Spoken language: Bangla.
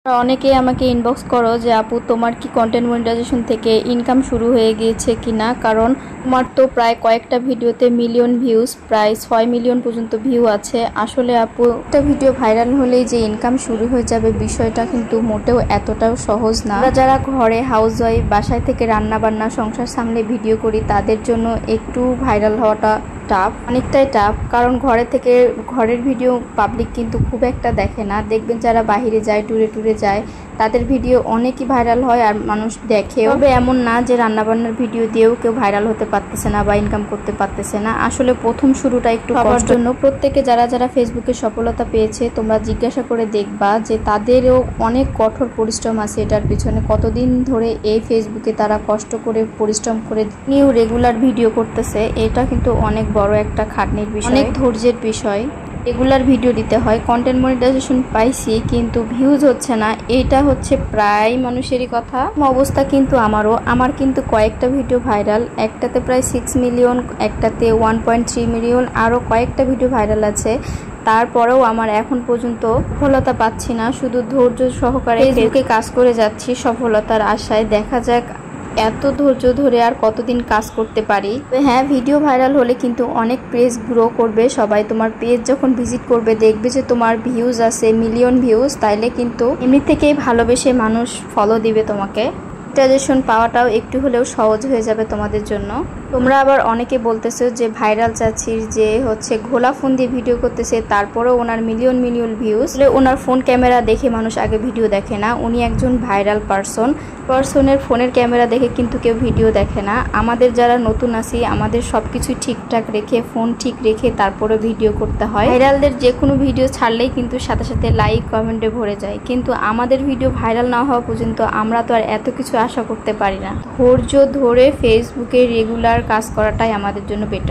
অনেকেই আমাকে ইনবক্স করো যে আপু তোমার কি কন্টেন্ট মনিটাইজেশন থেকে ইনকাম শুরু হয়ে গিয়েছে কিনা, কারণ তোমার তো প্রায় কয়েকটা ভিডিওতে মিলিয়ন ভিউজ, প্রায় 6 মিলিয়ন পর্যন্ত ভিউ আছে। আসলে আপু একটা ভিডিও ভাইরাল হলেই যে ইনকাম শুরু হয়ে যাবে বিষয়টা কিন্তু মোটেও এতটাও সহজ না। আমরা যারা ঘরে হাউস ওয়াইফ, বাসায় থেকে রান্না বান্না সংসার সামলে ভিডিও করি, তাদের জন্য একটু ভাইরাল হওয়াটা টাফ, অনেকটাই টাফ। কারণ ঘরে থেকে ঘরের ভিডিও পাবলিক কিন্তু খুব একটা দেখে না। দেখবেন যারা বাইরে যায়, ট্যুরে যায়, তাদের ভিডিও অনেকই ভাইরাল হয় আর মানুষ দেখে। তবে এমন না যে রান্নাবান্নার ভিডিও দিয়েও কেউ ভাইরাল হতে পারতেছে না বা ইনকাম করতে পারতেছে না। আসলে প্রথম শুরুটা একটু সবার জন্য। প্রত্যেকে যারা যারা ফেসবুকে সফলতা পেয়েছে, তোমরা জিজ্ঞাসা করে দেখবা যে তাদেরও অনেক কঠোর পরিশ্রম আছে এটার পিছনে। কতদিন ধরে এই ফেসবুকে তারা কষ্ট করে পরিশ্রম করে নিউ রেগুলার ভিডিও করতেছে। এটা কিন্তু অনেক বড় একটা খাটনির বিষয়, অনেক ধৈর্যের বিষয়। রেগুলার ভিডিও দিতে হয়। কন্টেন্ট মনিটাইজেশন পাইছি কিন্তু ভিউজ হচ্ছে না, এটা হচ্ছে প্রায় মানুষেরই কথা। অবস্থা কিন্তু আমার কিন্তু কয়েকটা ভিডিও ভাইরাল, একটাতে প্রায় 6 মিলিয়ন, একটাতে 1.3 মিলিয়ন, আরও কয়েকটা ভিডিও ভাইরাল আছে। তারপরেও আমার এখন পর্যন্ত সফলতা পাচ্ছি না। শুধু ধৈর্য সহকারে ফেসবুকে কাজ করে যাচ্ছি সফলতার আশায়। দেখা যাক এত ধৈর্য ধরে আর কতদিন কাজ করতে পারি। হ্যাঁ, ভিডিও ভাইরাল হলে কিন্তু অনেক পেজ গ্রো করবে। সবাই তোমার পেজ যখন ভিজিট করবে, দেখবে যে তোমার ভিউজ আছে মিলিয়ন ভিউজ, তাইলে কিন্তু এমনি থেকেই ভালোবেসে মানুষ ফলো দিবে তোমাকে। মনিটাইজেশন পাওয়াটাও একটু হলেও সহজ হয়ে যাবে তোমাদের জন্য। তোমরা আবার অনেকে বলতেছো যে ভাইরাল চাচির যে হচ্ছে ঘোলা ফোন দিয়ে ভিডিও করতেছে, তারপরেও ওনার মিলিয়ন ভিউজ। ওনার ফোন ক্যামেরা দেখে মানুষ আগে ভিডিও দেখে না। উনি একজন ভাইরাল পার্সনের ফোনের ক্যামেরা দেখে কিন্তু কেউ ভিডিও দেখে না। আমাদের যারা নতুন আছি, আমাদের সবকিছু ঠিকঠাক রেখে, ফোন ঠিক রেখে তারপরে ভিডিও করতে হয়। ভাইরালদের যে কোনো ভিডিও ছাড়লেই কিন্তু সাথে সাথে লাইক কমেন্টে ভরে যায়, কিন্তু আমাদের ভিডিও ভাইরাল না হওয়া পর্যন্ত আমরা তো আর এত কিছু আশা করতে পারি না। ধৈর্য ধরে ফেসবুকে রেগুলার কাজ করাটাই আমাদের জন্য বেটার।